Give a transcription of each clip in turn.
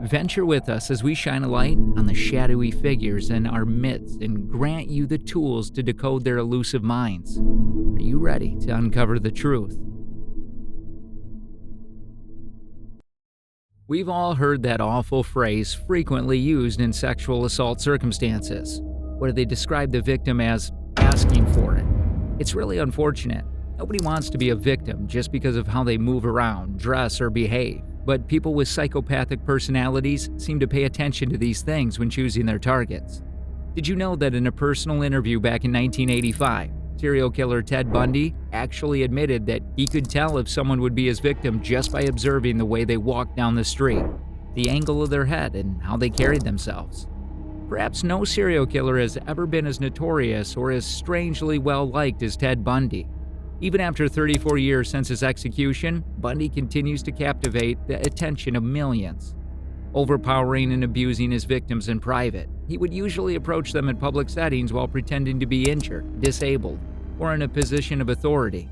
Venture with us as we shine a light on the shadowy figures in our midst and grant you the tools to decode their elusive minds. Are you ready to uncover the truth? We've all heard that awful phrase frequently used in sexual assault circumstances, where they describe the victim as asking for it. It's really unfortunate. Nobody wants to be a victim just because of how they move around, dress, or behave. But people with psychopathic personalities seem to pay attention to these things when choosing their targets. Did you know that in a personal interview back in 1985, serial killer Ted Bundy actually admitted that he could tell if someone would be his victim just by observing the way they walked down the street, the angle of their head, and how they carried themselves? Perhaps no serial killer has ever been as notorious or as strangely well-liked as Ted Bundy. Even after 34 years since his execution, Bundy continues to captivate the attention of millions. Overpowering and abusing his victims in private, he would usually approach them in public settings while pretending to be injured, disabled, or in a position of authority.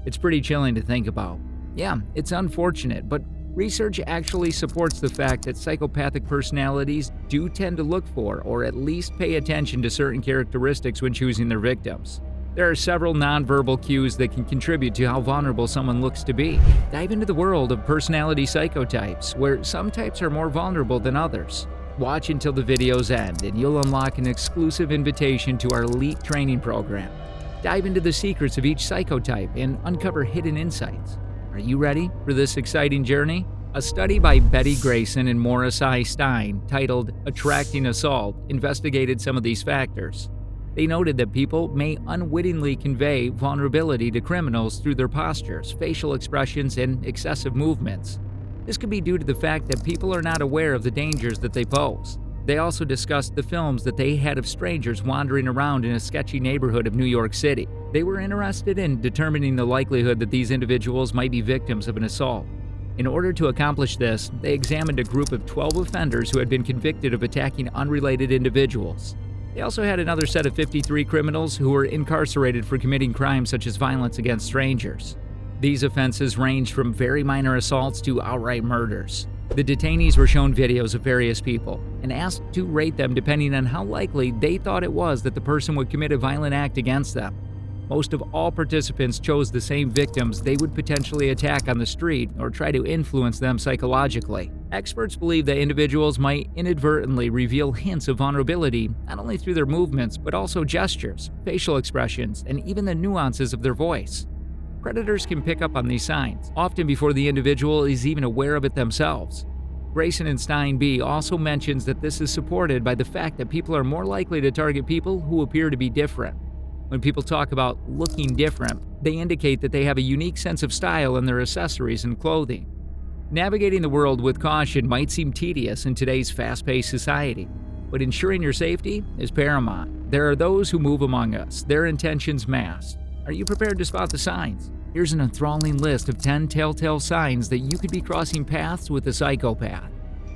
It's pretty chilling to think about. Yeah, it's unfortunate, but research actually supports the fact that psychopathic personalities do tend to look for, or at least pay attention to, certain characteristics when choosing their victims. There are several nonverbal cues that can contribute to how vulnerable someone looks to be. Dive into the world of personality psychotypes, where some types are more vulnerable than others. Watch until the videos end, and you'll unlock an exclusive invitation to our elite training program. Dive into the secrets of each psychotype and uncover hidden insights. Are you ready for this exciting journey? A study by Betty Grayson and Morris I. Stein, titled Attracting Assault, investigated some of these factors. They noted that people may unwittingly convey vulnerability to criminals through their postures, facial expressions, and excessive movements. This could be due to the fact that people are not aware of the dangers that they pose. They also discussed the films that they had of strangers wandering around in a sketchy neighborhood of New York City. They were interested in determining the likelihood that these individuals might be victims of an assault. In order to accomplish this, they examined a group of 12 offenders who had been convicted of attacking unrelated individuals. They also had another set of 53 criminals who were incarcerated for committing crimes such as violence against strangers. These offenses ranged from very minor assaults to outright murders. The detainees were shown videos of various people and asked to rate them depending on how likely they thought it was that the person would commit a violent act against them. Most of all participants chose the same victims they would potentially attack on the street or try to influence them psychologically. Experts believe that individuals might inadvertently reveal hints of vulnerability not only through their movements but also gestures, facial expressions, and even the nuances of their voice. Predators can pick up on these signs, often before the individual is even aware of it themselves. Grayson and Stein B. also mentions that this is supported by the fact that people are more likely to target people who appear to be different. When people talk about looking different, they indicate that they have a unique sense of style in their accessories and clothing. Navigating the world with caution might seem tedious in today's fast-paced society, but ensuring your safety is paramount. There are those who move among us, their intentions masked. Are you prepared to spot the signs? Here's an enthralling list of 10 telltale signs that you could be crossing paths with a psychopath.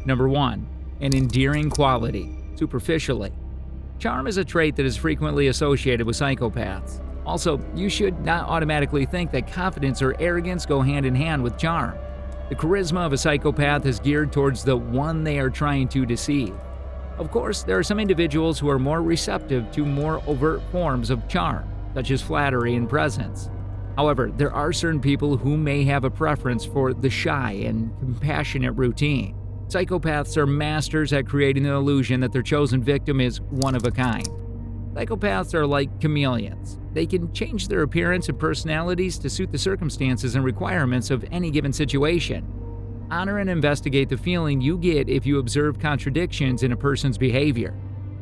Number 1. An endearing quality, superficially. Charm is a trait that is frequently associated with psychopaths. Also, you should not automatically think that confidence or arrogance go hand in hand with charm. The charisma of a psychopath is geared towards the one they are trying to deceive. Of course, there are some individuals who are more receptive to more overt forms of charm, such as flattery and presence. However, there are certain people who may have a preference for the shy and compassionate routine. Psychopaths are masters at creating the illusion that their chosen victim is one of a kind. Psychopaths are like chameleons. They can change their appearance and personalities to suit the circumstances and requirements of any given situation. Honor and investigate the feeling you get if you observe contradictions in a person's behavior.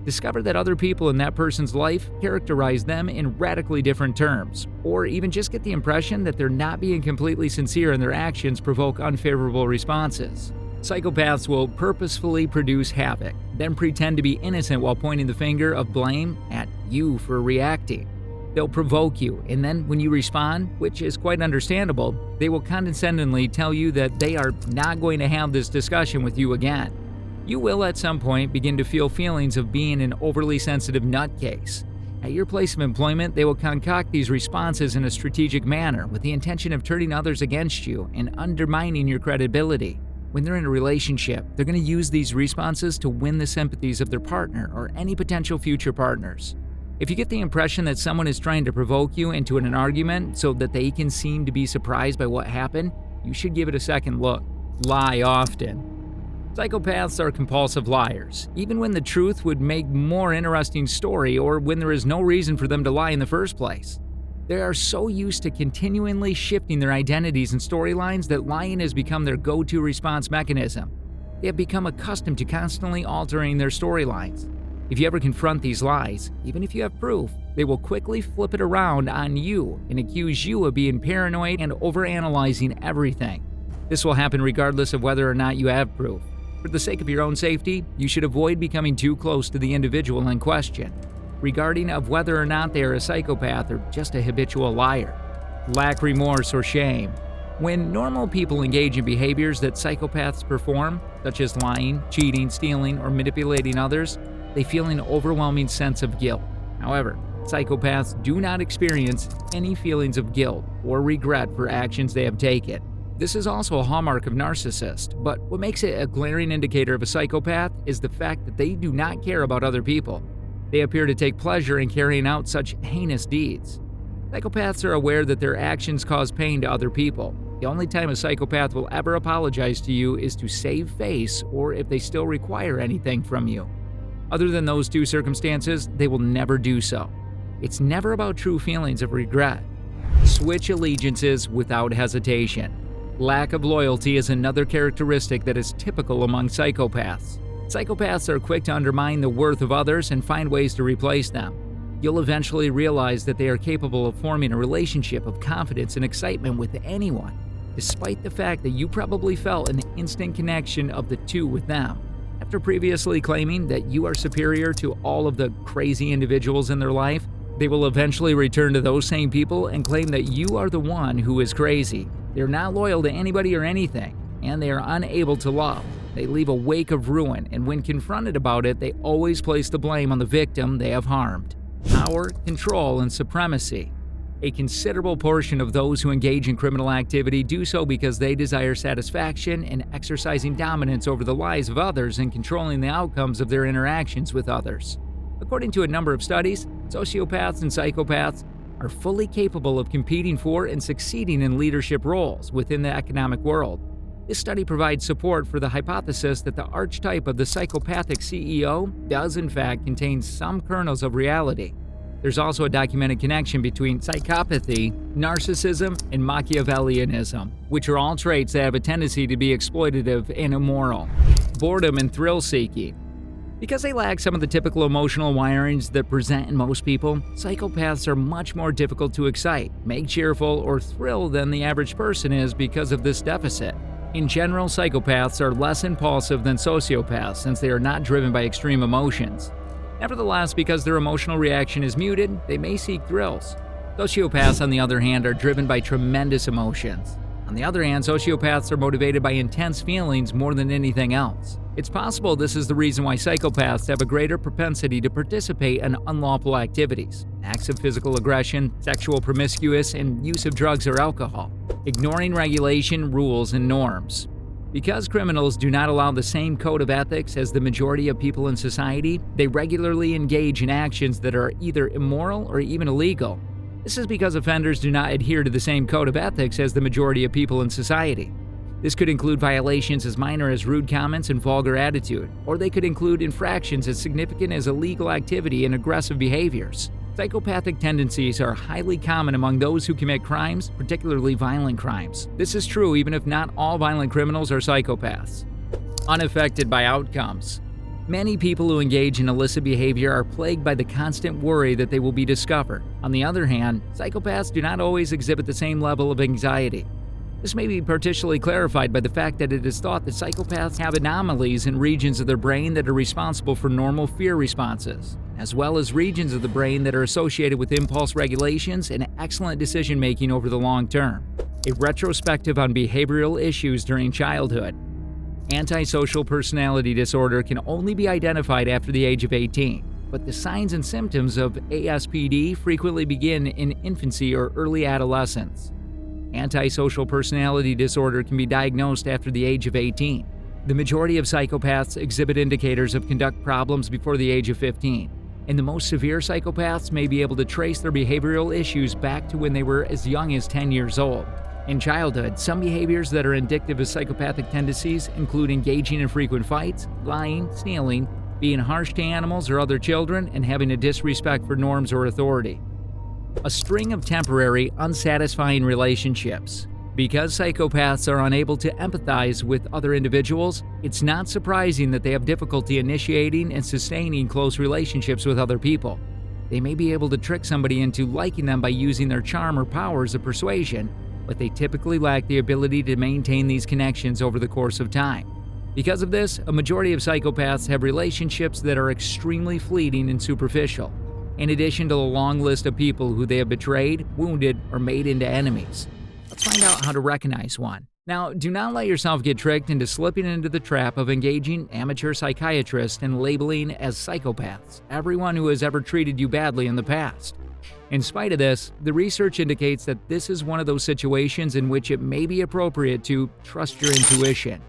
Discover that other people in that person's life characterize them in radically different terms, or even just get the impression that they're not being completely sincere and their actions provoke unfavorable responses. Psychopaths will purposefully produce havoc, then pretend to be innocent while pointing the finger of blame at you for reacting. They'll provoke you, and then when you respond, which is quite understandable, they will condescendingly tell you that they are not going to have this discussion with you again. You will at some point begin to feel feelings of being an overly sensitive nutcase. At your place of employment, they will concoct these responses in a strategic manner with the intention of turning others against you and undermining your credibility. When they're in a relationship, they're going to use these responses to win the sympathies of their partner or any potential future partners. If you get the impression that someone is trying to provoke you into an argument so that they can seem to be surprised by what happened, you should give it a second look. Lie often. Psychopaths are compulsive liars, even when the truth would make a more interesting story or when there is no reason for them to lie in the first place. They are so used to continually shifting their identities and storylines that lying has become their go-to response mechanism. They have become accustomed to constantly altering their storylines. If you ever confront these lies, even if you have proof, they will quickly flip it around on you and accuse you of being paranoid and overanalyzing everything. This will happen regardless of whether or not you have proof. For the sake of your own safety, you should avoid becoming too close to the individual in question, regarding of whether or not they are a psychopath or just a habitual liar. Lack remorse or shame. When normal people engage in behaviors that psychopaths perform, such as lying, cheating, stealing, or manipulating others, they feel an overwhelming sense of guilt. However, psychopaths do not experience any feelings of guilt or regret for actions they have taken. This is also a hallmark of narcissists, but what makes it a glaring indicator of a psychopath is the fact that they do not care about other people. They appear to take pleasure in carrying out such heinous deeds. Psychopaths are aware that their actions cause pain to other people. The only time a psychopath will ever apologize to you is to save face or if they still require anything from you. Other than those two circumstances, they will never do so. It's never about true feelings of regret. Switch allegiances without hesitation. Lack of loyalty is another characteristic that is typical among psychopaths. Psychopaths are quick to undermine the worth of others and find ways to replace them. You'll eventually realize that they are capable of forming a relationship of confidence and excitement with anyone, despite the fact that you probably felt an instant connection of the two with them. After previously claiming that you are superior to all of the crazy individuals in their life, they will eventually return to those same people and claim that you are the one who is crazy. They're not loyal to anybody or anything, and they are unable to love. They leave a wake of ruin, and when confronted about it, they always place the blame on the victim they have harmed. Power, control, and supremacy. A considerable portion of those who engage in criminal activity do so because they desire satisfaction in exercising dominance over the lives of others and controlling the outcomes of their interactions with others. According to a number of studies, sociopaths and psychopaths are fully capable of competing for and succeeding in leadership roles within the economic world. This study provides support for the hypothesis that the archetype of the psychopathic CEO does in fact contain some kernels of reality. There's also a documented connection between psychopathy, narcissism, and Machiavellianism, which are all traits that have a tendency to be exploitative and immoral. Boredom and thrill-seeking. Because they lack some of the typical emotional wirings that present in most people, psychopaths are much more difficult to excite, make cheerful, or thrill than the average person is because of this deficit. In general, psychopaths are less impulsive than sociopaths since they are not driven by extreme emotions. Nevertheless, because their emotional reaction is muted, they may seek thrills. Sociopaths, on the other hand, are driven by tremendous emotions. On the other hand, sociopaths are motivated by intense feelings more than anything else. It's possible this is the reason why psychopaths have a greater propensity to participate in unlawful activities, acts of physical aggression, sexual promiscuous, and use of drugs or alcohol, ignoring regulation, rules, and norms. Because criminals do not allow the same code of ethics as the majority of people in society, they regularly engage in actions that are either immoral or even illegal. This is because offenders do not adhere to the same code of ethics as the majority of people in society. This could include violations as minor as rude comments and vulgar attitude, or they could include infractions as significant as illegal activity and aggressive behaviors. Psychopathic tendencies are highly common among those who commit crimes, particularly violent crimes. This is true even if not all violent criminals are psychopaths. Unaffected by outcomes. Many people who engage in illicit behavior are plagued by the constant worry that they will be discovered. On the other hand, psychopaths do not always exhibit the same level of anxiety. This may be partially clarified by the fact that it is thought that psychopaths have anomalies in regions of their brain that are responsible for normal fear responses, as well as regions of the brain that are associated with impulse regulations and excellent decision-making over the long term. A retrospective on behavioral issues during childhood. Antisocial personality disorder can only be identified after the age of 18, but the signs and symptoms of ASPD frequently begin in infancy or early adolescence. Antisocial personality disorder can be diagnosed after the age of 18. The majority of psychopaths exhibit indicators of conduct problems before the age of 15, and the most severe psychopaths may be able to trace their behavioral issues back to when they were as young as 10 years old. In childhood, some behaviors that are indicative of psychopathic tendencies include engaging in frequent fights, lying, stealing, being harsh to animals or other children, and having a disrespect for norms or authority. A string of temporary, unsatisfying relationships. Because psychopaths are unable to empathize with other individuals, it's not surprising that they have difficulty initiating and sustaining close relationships with other people. They may be able to trick somebody into liking them by using their charm or powers of persuasion, but they typically lack the ability to maintain these connections over the course of time. Because of this, a majority of psychopaths have relationships that are extremely fleeting and superficial, in addition to the long list of people who they have betrayed, wounded, or made into enemies. Let's find out how to recognize one. Now, do not let yourself get tricked into slipping into the trap of engaging amateur psychiatrists and labeling as psychopaths everyone who has ever treated you badly in the past. In spite of this, the research indicates that this is one of those situations in which it may be appropriate to trust your intuition.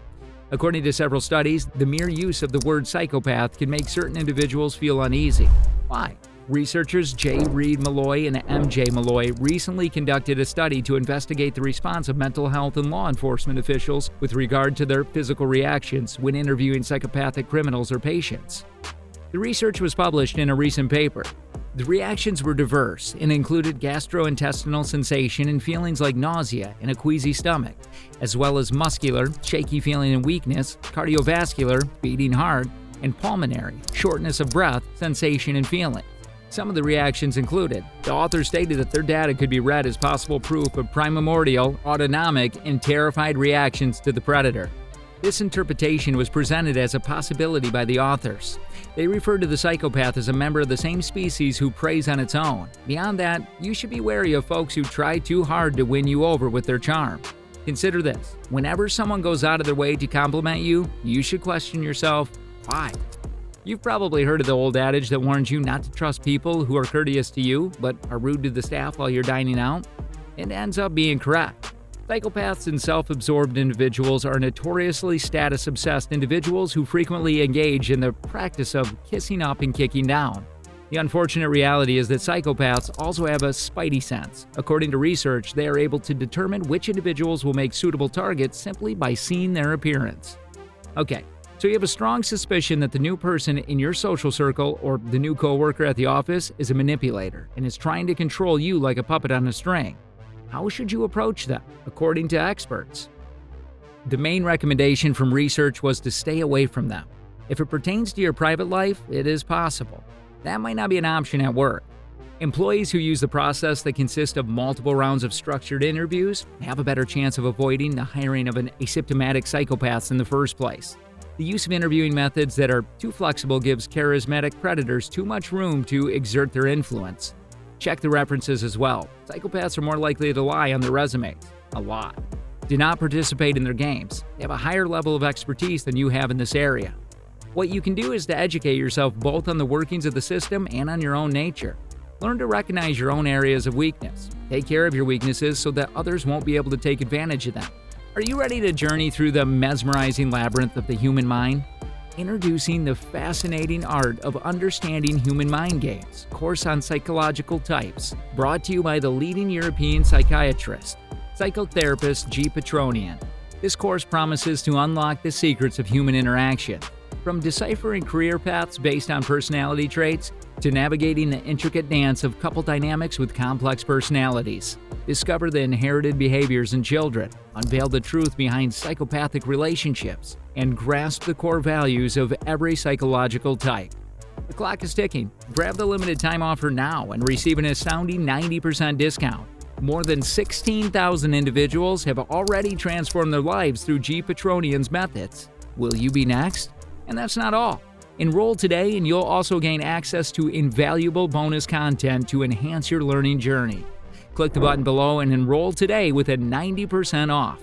According to several studies, the mere use of the word psychopath can make certain individuals feel uneasy. Why? Researchers J. Reed Malloy and M.J. Malloy recently conducted a study to investigate the response of mental health and law enforcement officials with regard to their physical reactions when interviewing psychopathic criminals or patients. The research was published in a recent paper. The reactions were diverse and included gastrointestinal sensation and feelings like nausea and a queasy stomach, as well as muscular, shaky feeling and weakness, cardiovascular, beating heart, and pulmonary, shortness of breath, sensation and feeling. Some of the reactions included: the author stated that their data could be read as possible proof of primordial, autonomic, and terrified reactions to the predator. This interpretation was presented as a possibility by the authors. They referred to the psychopath as a member of the same species who preys on its own. Beyond that, you should be wary of folks who try too hard to win you over with their charm. Consider this: whenever someone goes out of their way to compliment you, you should question yourself, why? You've probably heard of the old adage that warns you not to trust people who are courteous to you but are rude to the staff while you're dining out. It ends up being correct. Psychopaths and self-absorbed individuals are notoriously status-obsessed individuals who frequently engage in the practice of kissing up and kicking down. The unfortunate reality is that psychopaths also have a spidey sense. According to research, they are able to determine which individuals will make suitable targets simply by seeing their appearance. Okay. So you have a strong suspicion that the new person in your social circle or the new coworker at the office is a manipulator and is trying to control you like a puppet on a string. How should you approach them, according to experts? The main recommendation from research was to stay away from them. If it pertains to your private life, it is possible. That might not be an option at work. Employees who use the process that consists of multiple rounds of structured interviews have a better chance of avoiding the hiring of an asymptomatic psychopath in the first place. The use of interviewing methods that are too flexible gives charismatic predators too much room to exert their influence. Check the references as well. Psychopaths are more likely to lie on their resumes. A lot. Do not participate in their games. They have a higher level of expertise than you have in this area. What you can do is to educate yourself both on the workings of the system and on your own nature. Learn to recognize your own areas of weakness. Take care of your weaknesses so that others won't be able to take advantage of them. Are you ready to journey through the mesmerizing labyrinth of the human mind? Introducing the fascinating art of understanding human mind games, course on psychological types, brought to you by the leading European psychiatrist, psychotherapist G. Petroniene. This course promises to unlock the secrets of human interaction, from deciphering career paths based on personality traits to navigating the intricate dance of couple dynamics with complex personalities. Discover the inherited behaviors in children, unveil the truth behind psychopathic relationships, and grasp the core values of every psychological type. The clock is ticking. Grab the limited time offer now and receive an astounding 90% discount. More than 16,000 individuals have already transformed their lives through G. Petroniene's methods. Will you be next? And that's not all. Enroll today and you'll also gain access to invaluable bonus content to enhance your learning journey. Click the button below and enroll today with a 90% off.